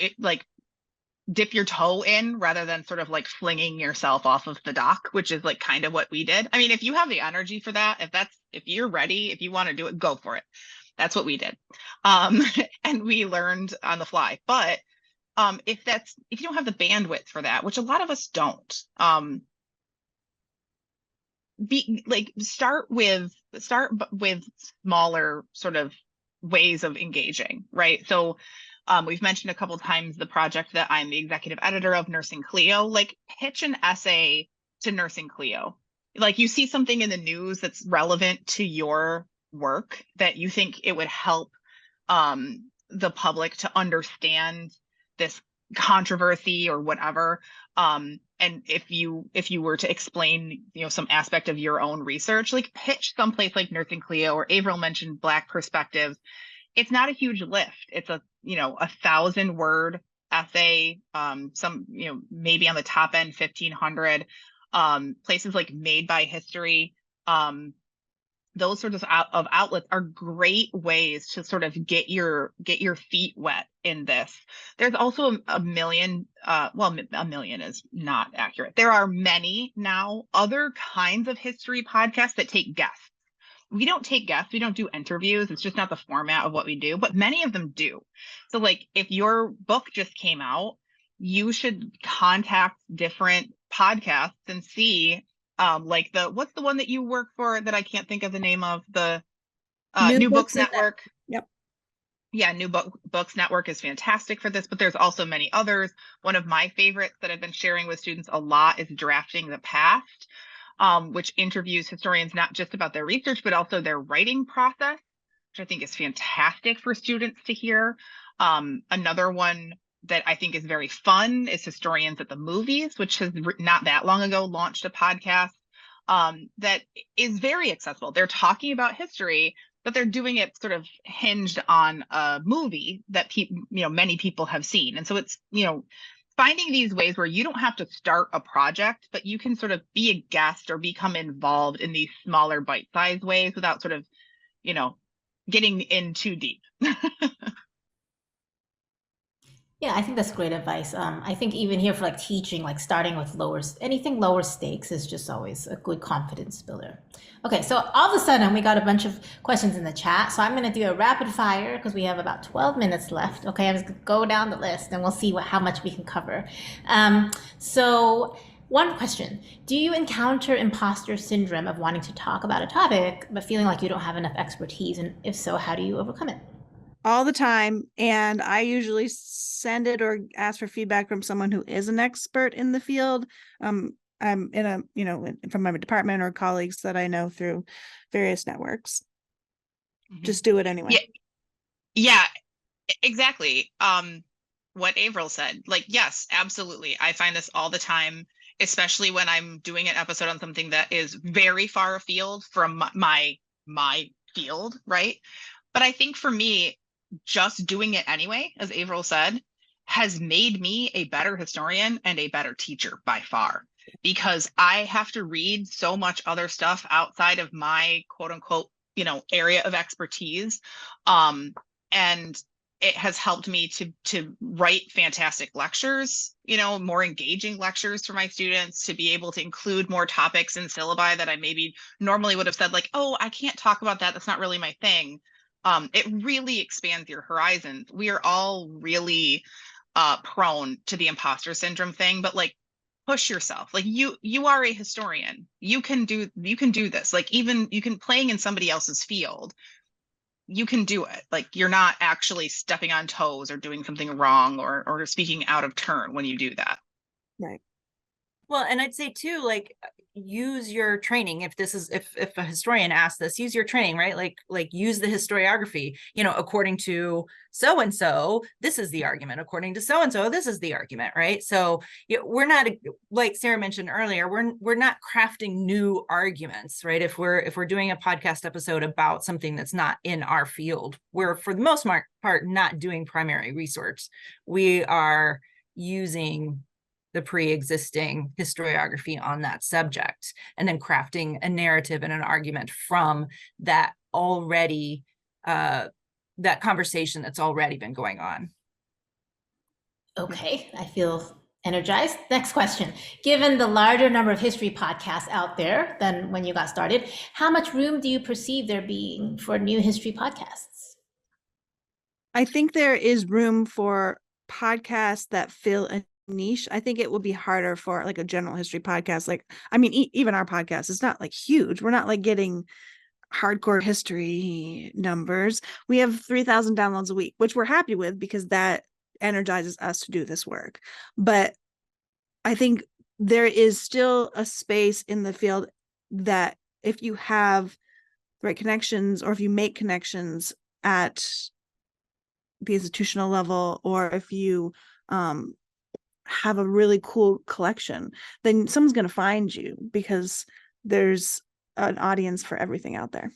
dip your toe in rather than sort of like flinging yourself off of the dock, which is like kind of what we did. I mean, if you have the energy for that, if you're ready, if you want to do it, go for it. That's what we did. And we learned on the fly. But if you don't have the bandwidth for that, which a lot of us don't, start with smaller sort of ways of engaging, right? So we've mentioned a couple times the project that I'm the executive editor of, Nursing Cleo. Like, pitch an essay to Nursing Cleo. Like, you see something in the news that's relevant to your work that you think it would help the public to understand this controversy or whatever. And if you were to explain, some aspect of your own research, like pitch someplace like Nursing Cleo, or Averill mentioned Black Perspectives. It's not a huge lift. It's a 1,000-word essay, some, maybe on the top end, 1,500. Places like Made by History, those sorts of outlets are great ways to sort of get your feet wet in this. There's also a million, well, a million is not accurate. There are many now other kinds of history podcasts that take guests. We don't take guests, we don't do interviews. It's just not the format of what we do, but many of them do. So like if your book just came out, you should contact different podcasts and see like what's the one that you work for that I can't think of the name of, the New Books Network. Yep. Yeah, Books Network is fantastic for this, but there's also many others. One of my favorites that I've been sharing with students a lot is Drafting the Past, which interviews historians not just about their research, but also their writing process, which I think is fantastic for students to hear. Another one that I think is very fun is Historians at the Movies, which has not that long ago launched a podcast that is very accessible. They're talking about history, but they're doing it sort of hinged on a movie that many people have seen. And so it's, finding these ways where you don't have to start a project, but you can sort of be a guest or become involved in these smaller bite-sized ways without sort of, getting in too deep. Yeah, I think that's great advice. I think even here for like teaching, like starting with anything lower stakes is just always a good confidence builder. Okay, so all of a sudden we got a bunch of questions in the chat. So I'm going to do a rapid fire because we have about 12 minutes left. Okay, I'm just going to go down the list and we'll see how much we can cover. So one question, do you encounter imposter syndrome of wanting to talk about a topic, but feeling like you don't have enough expertise? And if so, how do you overcome it? All the time, and I usually send it or ask for feedback from someone who is an expert in the field. I'm in a, from my department or colleagues that I know through various networks. Just do it anyway. Yeah, exactly. What Averill said, like, yes, absolutely. I find this all the time, especially when I'm doing an episode on something that is very far afield from my field, right? But I think for me, just doing it anyway, as Averill said, has made me a better historian and a better teacher by far, because I have to read so much other stuff outside of my quote unquote, area of expertise. And it has helped me to write fantastic lectures, more engaging lectures for my students, to be able to include more topics in syllabi that I maybe normally would have said like, oh, I can't talk about that. That's not really my thing. It really expands your horizons. We are all really prone to the imposter syndrome thing, but like, push yourself. Like you are a historian. You can do this. Like, even you can playing in somebody else's field. You can do it. Like, you're not actually stepping on toes or doing something wrong or speaking out of turn when you do that. Right. Well, and I'd say too, like, use your training. If a historian asks this, use your training, right? Like use the historiography, according to so-and-so, this is the argument. According to so-and-so, this is the argument, right? So we're not, like Sarah mentioned earlier, we're not crafting new arguments, right? If we're doing a podcast episode about something that's not in our field, we're for the most part not doing primary research. We are using the pre-existing historiography on that subject, and then crafting a narrative and an argument from that already, that conversation that's already been going on. Okay, I feel energized. Next question. Given the larger number of history podcasts out there than when you got started, how much room do you perceive there being for new history podcasts? I think there is room for podcasts that fill a niche. I think it will be harder for like a general history podcast. Like, I mean, even our podcast is not like huge. We're not like getting hardcore history numbers. We have 3,000 downloads a week, which we're happy with because that energizes us to do this work. But I think there is still a space in the field that if you have the right connections, or if you make connections at the institutional level, or if you have a really cool collection, then someone's going to find you, because there's an audience for everything out there.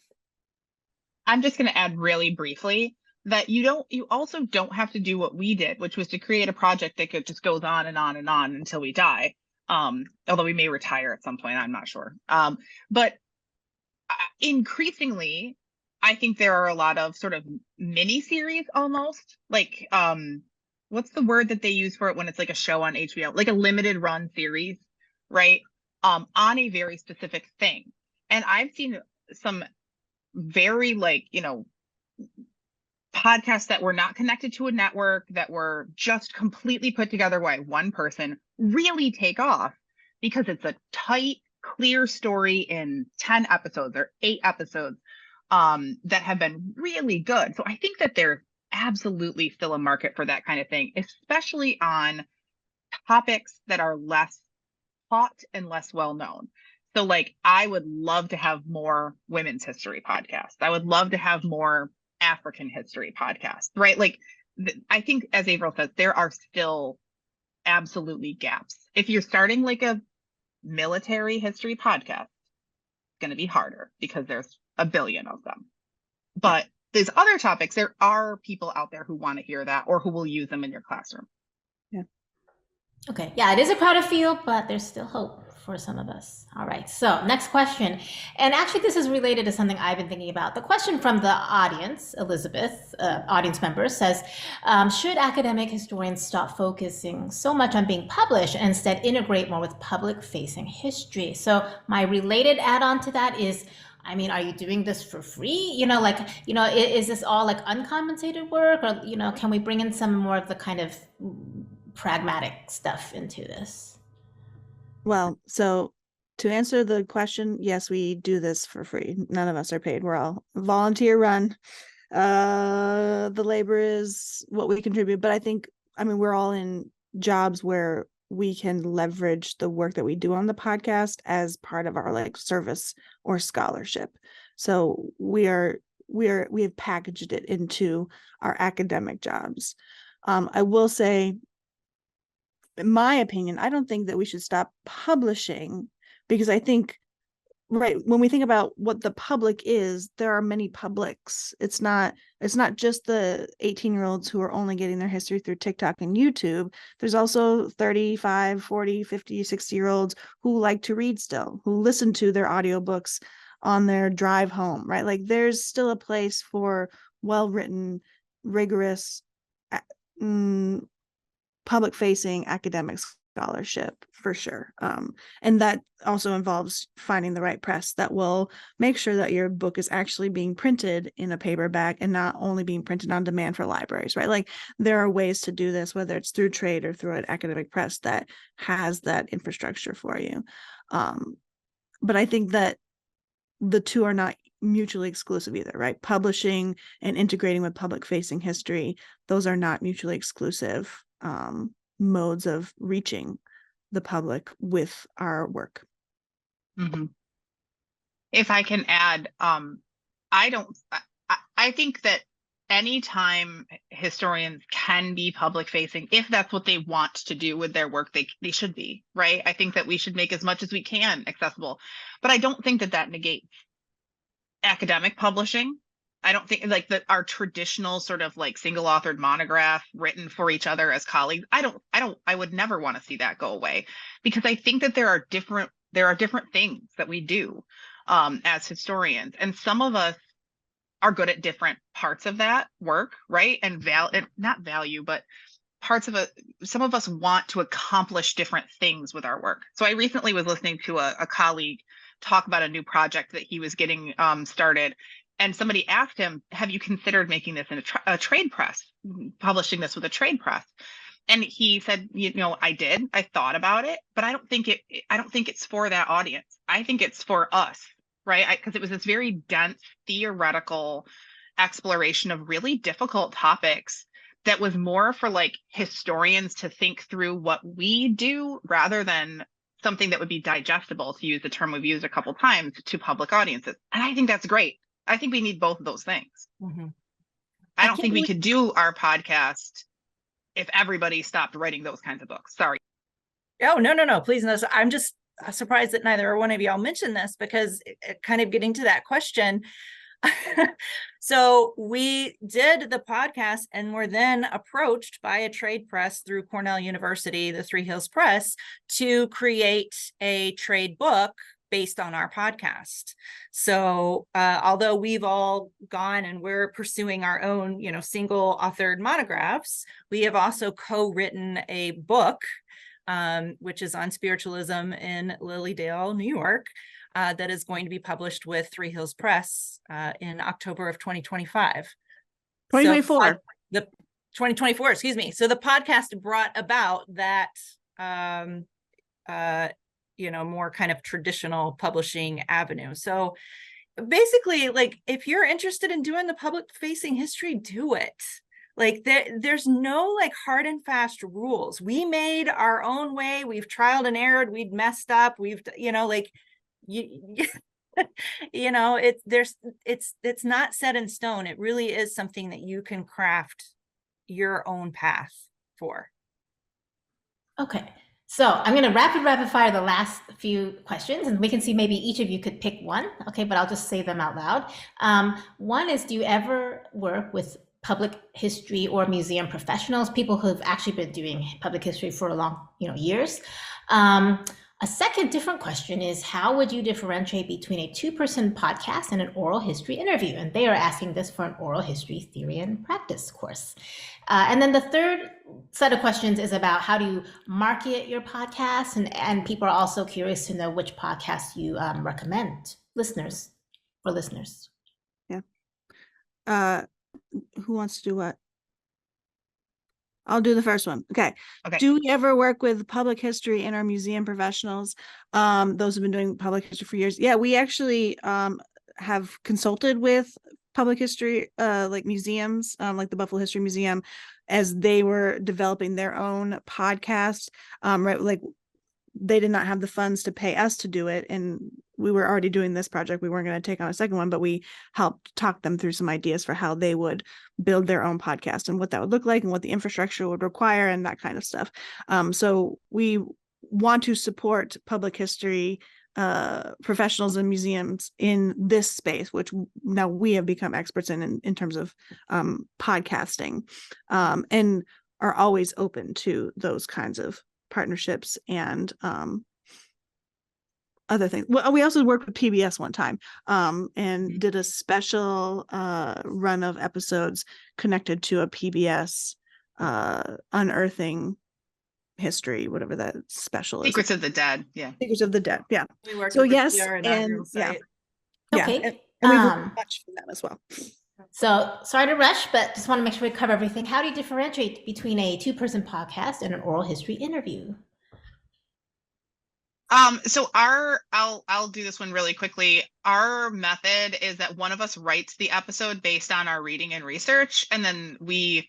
I'm just going to add really briefly that you also don't have to do what we did, which was to create a project that just goes on and on and on until we die. Although we may retire at some point, I'm not sure. But increasingly, I think there are a lot of sort of mini series almost, like what's the word that they use for it when it's like a show on HBO, like a limited run series, right? On a very specific thing. And I've seen some very like, podcasts that were not connected to a network, that were just completely put together by one person, really take off because it's a tight, clear story in 10 episodes or 8 episodes that have been really good. So I think that there's absolutely still a market for that kind of thing, especially on topics that are less taught and less well known. So like, I would love to have more women's history podcasts. I would love to have more African history podcasts, right? Like, I think, as Averill says, there are still absolutely gaps. If you're starting like a military history podcast, it's going to be harder because there's a billion of them. But these other topics, there are people out there who want to hear that or who will use them in your classroom. Yeah. Okay, yeah, it is a crowded field, but there's still hope for some of us. All right, so next question. And actually, this is related to something I've been thinking about. The question from the audience, Elizabeth, audience member, says, should academic historians stop focusing so much on being published and instead integrate more with public-facing history? So my related add-on to that is, I mean, are you doing this for free? Is this all like uncompensated work? Or, can we bring in some more of the kind of pragmatic stuff into this? Well, so to answer the question, yes, we do this for free. None of us are paid. We're all volunteer run. The labor is what we contribute. But we're all in jobs where we can leverage the work that we do on the podcast as part of our like service or scholarship. So we have packaged it into our academic jobs. I will say, in my opinion, I don't think that we should stop publishing, because I think, right, when we think about what the public is, there are many publics. It's not just the 18-year-olds who are only getting their history through TikTok and YouTube. There's also 35, 40, 50, 60-year-olds who like to read still, who listen to their audiobooks on their drive home, right? Like, there's still a place for well-written, rigorous, public-facing academic scholarship, for sure. And that also involves finding the right press that will make sure that your book is actually being printed in a paperback and not only being printed on demand for libraries, right? Like, there are ways to do this, whether it's through trade or through an academic press that has that infrastructure for you. But I think that the two are not mutually exclusive either, right? Publishing and integrating with public-facing history, those are not mutually exclusive modes of reaching the public with our work. Mm-hmm. If I can add, I think that anytime historians can be public facing, if that's what they want to do with their work, they should be, right? I think that we should make as much as we can accessible, but I don't think that negates academic publishing. I don't think like that our traditional sort of like single authored monograph written for each other as colleagues. I would never want to see that go away, because I think that there are different things that we do as historians, and some of us are good at different parts of that work, right? And not value, but parts of it. Some of us want to accomplish different things with our work. So I recently was listening to a colleague talk about a new project that he was getting started. And somebody asked him, have you considered making this in a trade press, publishing this with a trade press? And he said, I did. I thought about it, but I don't think it's for that audience. I think it's for us, right? Because it was this very dense theoretical exploration of really difficult topics that was more for like historians to think through what we do rather than something that would be digestible, to use the term we've used a couple times, to public audiences. And I think that's great. I think we need both of those things. Mm-hmm. I don't think we could do our podcast if everybody stopped writing those kinds of books. Sorry. Oh, no, please. No. I'm just surprised that neither one of y'all mentioned this, because kind of getting to that question. So we did the podcast and were then approached by a trade press through Cornell University, the Three Hills Press, to create a trade book based on our podcast. So although we've all gone and we're pursuing our own, single authored monographs, we have also co-written a book, which is on spiritualism in Lilydale, New York, that is going to be published with Three Hills Press in October of 2025. 2024. So, the 2024, excuse me. So the podcast brought about that, more kind of traditional publishing avenue. So basically, like, if you're interested in doing the public facing history, do it. Like, there's no like hard and fast rules. We made our own way. We've trialed and errored. We'd messed up. We've, it's not set in stone. It really is something that you can craft your own path for. Okay. So I'm going to rapid fire the last few questions, and we can see maybe each of you could pick one. Okay, but I'll just say them out loud. One is, do you ever work with public history or museum professionals, people who've actually been doing public history for a long, years? A second different question is, how would you differentiate between a two-person podcast and an oral history interview? And they are asking this for an oral history theory and practice course. And then the third set of questions is about how do you market your podcast? And people are also curious to know which podcast you recommend listeners. Yeah. Who wants to do what? I'll do the first one. Okay. Do we ever work with public history and our museum professionals? Those have been doing public history for years. Yeah, we actually have consulted with public history, like museums, like the Buffalo History Museum, as they were developing their own podcast. Right, like they did not have the funds to pay us to do it, and we were already doing this project. We weren't going to take on a second one, but we helped talk them through some ideas for how they would build their own podcast and what that would look like and what the infrastructure would require and that kind of stuff. So we want to support public history professionals and museums in this space, which now we have become experts in terms of podcasting, and are always open to those kinds of partnerships and other things. Well, we also worked with PBS one time and did a special run of episodes connected to a PBS unearthing history, whatever that special is. Secrets of the Dead. Yeah. Secrets of the Dead. Yeah. We worked So with yes, the PR and inaugural site. Okay. Yeah. And we learned much from them as well. So sorry to rush, but just want to make sure we cover everything. How do you differentiate between a two-person podcast and an oral history interview? So I'll do this one really quickly. Our method is that one of us writes the episode based on our reading and research, and then we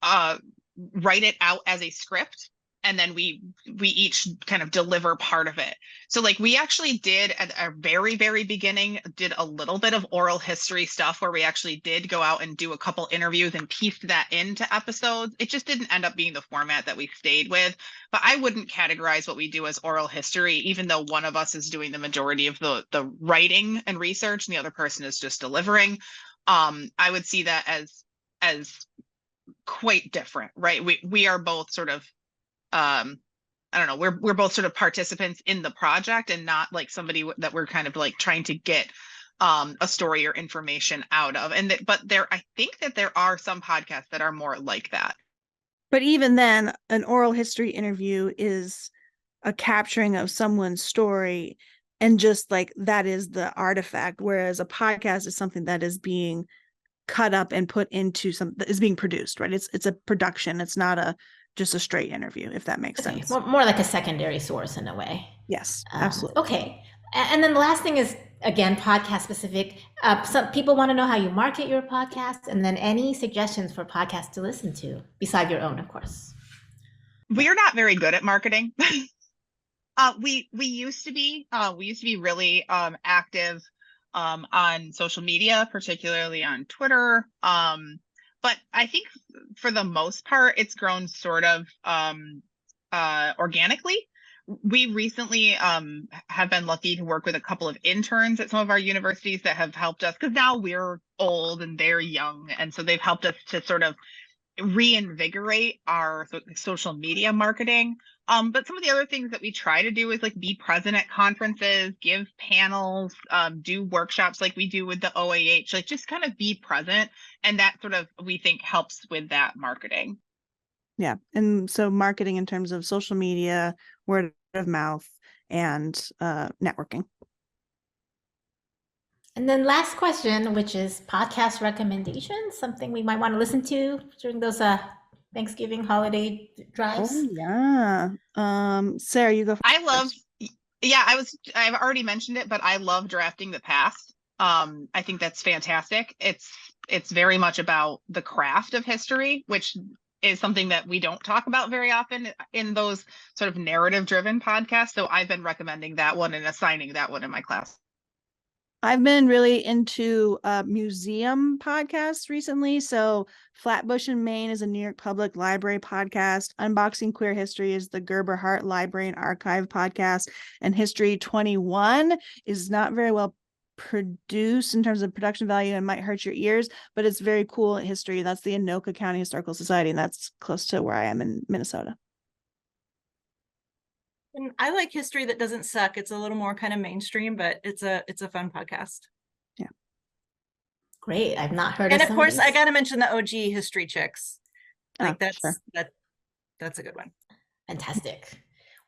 write it out as a script, and then we each kind of deliver part of it. So like we actually did at our very, very beginning, did a little bit of oral history stuff where we actually did go out and do a couple interviews and pieced that into episodes. It just didn't end up being the format that we stayed with. But I wouldn't categorize what we do as oral history, even though one of us is doing the majority of the writing and research and the other person is just delivering. I would see that as quite different, right? We are both sort of I don't know, we're both sort of participants in the project and not like somebody that we're kind of like trying to get a story or information out of. And but I think that there are some podcasts that are more like that. But even then, an oral history interview is a capturing of someone's story, and just like that is the artifact, whereas a podcast is something that is being cut up and put into is being produced, right? It's a production. It's not just a straight interview, if that makes sense. More like a secondary source in a way. Yes, absolutely. Okay. And then the last thing is, again, podcast specific. Some people want to know how you market your podcast, and then any suggestions for podcasts to listen to beside your own, of course. We're not very good at marketing. We used to be really active on social media, particularly on Twitter. But I think for the most part, it's grown sort of organically. We recently have been lucky to work with a couple of interns at some of our universities that have helped us, because now we're old and they're young. And so they've helped us to sort of reinvigorate our social media marketing. But some of the other things that we try to do is like be present at conferences, give panels, do workshops like we do with the OAH, like just kind of be present. And that sort of, we think, helps with that marketing. Yeah. And so marketing in terms of social media, word of mouth, and networking. And then last question, which is podcast recommendations, something we might want to listen to during those Thanksgiving holiday drives. Oh yeah. Sarah, you go first. I love, yeah, I've already mentioned it, but I love Drafting the Past. I think that's fantastic. It's very much about the craft of history, which is something that we don't talk about very often in those sort of narrative driven podcasts. So I've been recommending that one and assigning that one in my class. I've been really into museum podcasts recently. So Flatbush in Maine is a New York Public Library podcast. Unboxing Queer History is the Gerber Hart Library and Archive podcast. And History 21 is not very well produced in terms of production value and might hurt your ears, but it's very cool history. That's the Anoka County Historical Society, and that's close to where I am in Minnesota. And I like history that doesn't suck. It's a little more kind of mainstream, but it's a fun podcast. Yeah. Great. I've not heard And of of course, these. I got to mention the OG History Chicks. Like sure. that's a good one. Fantastic.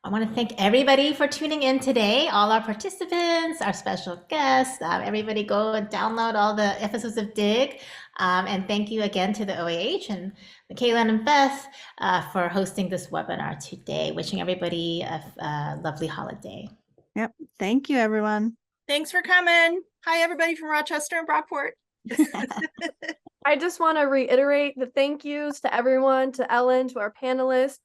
I want to thank everybody for tuning in today, all our participants, our special guests, everybody go and download all the episodes of DIG. And thank you again to the OAH and Michaela and Beth for hosting this webinar today. Wishing everybody a lovely holiday. Yep. Thank you, everyone. Thanks for coming. Hi, everybody from Rochester and Brockport. I just want to reiterate the thank yous to everyone, to Ellen, to our panelists.